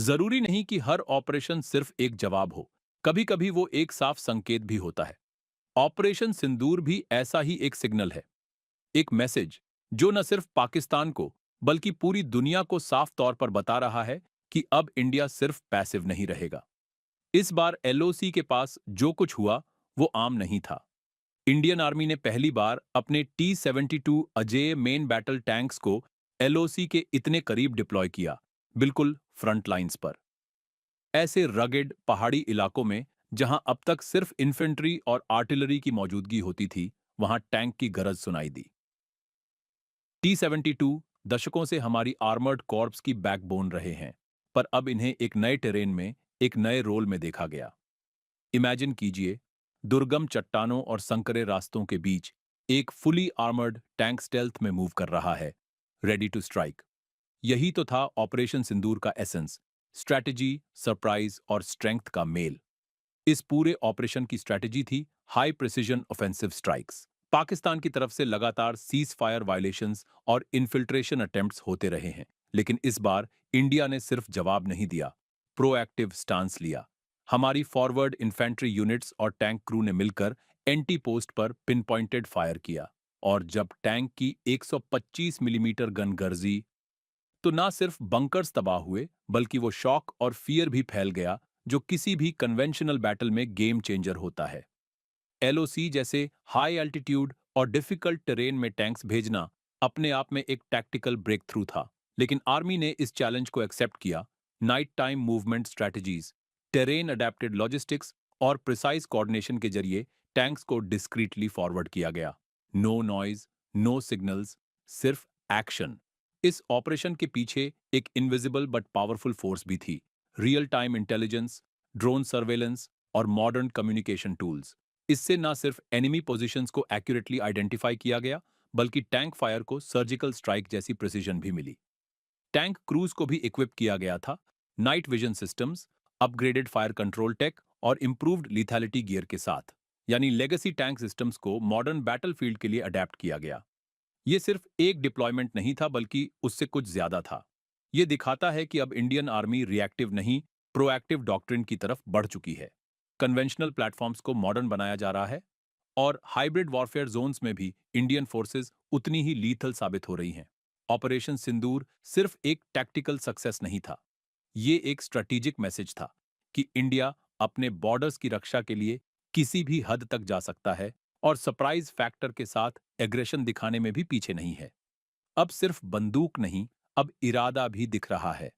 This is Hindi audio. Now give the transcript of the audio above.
जरूरी नहीं कि हर ऑपरेशन सिर्फ एक जवाब हो। कभी कभी वो एक साफ संकेत भी होता है। ऑपरेशन सिंदूर भी ऐसा ही एक सिग्नल है। एक मैसेज जो न सिर्फ पाकिस्तान को बल्कि पूरी दुनिया को साफ तौर पर बता रहा है कि अब इंडिया सिर्फ पैसिव नहीं रहेगा। इस बार एलओसी के पास जो कुछ हुआ वो आम नहीं था। इंडियन आर्मी ने पहली बार अपने T-72 अजेय मेन बैटल टैंक्स को एलओसी के इतने करीब डिप्लॉय किया, बिल्कुल फ्रंट लाइंस पर। ऐसे रगेड पहाड़ी इलाकों में जहां अब तक सिर्फ इन्फेंट्री और आर्टिलरी की मौजूदगी होती थी, वहां टैंक की गरज सुनाई दी। T-72 दशकों से हमारी आर्मर्ड कॉर्प्स की बैकबोन रहे हैं, पर अब इन्हें एक नए टेरेन में, एक नए रोल में देखा गया। इमेजिन कीजिए, दुर्गम चट्टानों और संकरे रास्तों के बीच एक फुली आर्मर्ड टैंक स्टेल्थ में मूव कर रहा है, रेडी टू स्ट्राइक। यही तो था ऑपरेशन सिंदूर का एसेंस, स्ट्रैटेजी, सरप्राइज और स्ट्रेंथ का मेल। इस पूरे ऑपरेशन की स्ट्रैटेजी थी high precision offensive strikes. Pakistan की तरफ से लगातार सीज फायर वायलेशंस और इन्फिल्ट्रेशन अटेम्प्ट्स होते रहे हैं, लेकिन इस बार इंडिया ने सिर्फ जवाब नहीं दिया, प्रोएक्टिव स्टांस लिया। हमारी फॉरवर्ड इन्फेंट्री यूनिट्स और टैंक क्रू ने मिलकर एंटी पोस्ट पर पिन पॉइंटेड फायर किया, और जब टैंक की 125 मिलीमीटर गन गरजी, तो ना सिर्फ बंकर्स तबाह हुए, बल्कि वो शॉक और फियर भी फैल गया जो किसी भी कन्वेंशनल बैटल में गेम चेंजर होता है। एलओसी जैसे हाई एल्टीट्यूड और डिफिकल्ट टेरेन में टैंक्स भेजना अपने आप में एक टैक्टिकल ब्रेक थ्रू था, लेकिन आर्मी ने इस चैलेंज को एक्सेप्ट किया। Night time movement strategies, terrain adapted logistics और प्रिसाइज कोऑर्डिनेशन के जरिए टैंक्स को डिस्क्रीटली फॉरवर्ड किया गया। नो नॉइज, नो सिग्नल्स, सिर्फ एक्शन। इस ऑपरेशन के पीछे एक इनविजिबल बट पावरफुल फोर्स भी थी, real time intelligence, drone surveillance और मॉडर्न कम्युनिकेशन टूल्स। इससे न सिर्फ एनिमी पोजीशंस को एक्यूरेटली आइडेंटिफाई किया गया, बल्कि टैंक फायर को सर्जिकल स्ट्राइक जैसी प्रिसीजन भी मिली। टैंक क्रूज को भी इक्विप किया गया था, night vision systems, upgraded fire control tech और इंप्रूव्ड लिथैलिटी गियर के साथ। यानी लेगेसी टैंक सिस्टम्स को मॉडर्न बैटलफील्ड के लिए अडेप्ट किया गया। ये सिर्फ एक डिप्लॉयमेंट नहीं था, बल्कि उससे कुछ ज्यादा था। ये दिखाता है कि अब इंडियन आर्मी रिएक्टिव नहीं, प्रोएक्टिव डॉक्ट्रिन की तरफ बढ़ चुकी है। कन्वेंशनल प्लेटफॉर्म्स को मॉडर्न बनाया जा रहा है, और हाइब्रिड वॉरफेयर जोन्स में भी इंडियन फोर्सेस उतनी ही लीथल साबित हो रही हैं। ऑपरेशन सिंदूर सिर्फ एक टैक्टिकल सक्सेस नहीं था, ये एक स्ट्रेटेजिक मैसेज था कि इंडिया अपने बॉर्डर्स की रक्षा के लिए किसी भी हद तक जा सकता है, और सरप्राइज फैक्टर के साथ एग्रेशन दिखाने में भी पीछे नहीं है। अब सिर्फ बंदूक नहीं, अब इरादा भी दिख रहा है।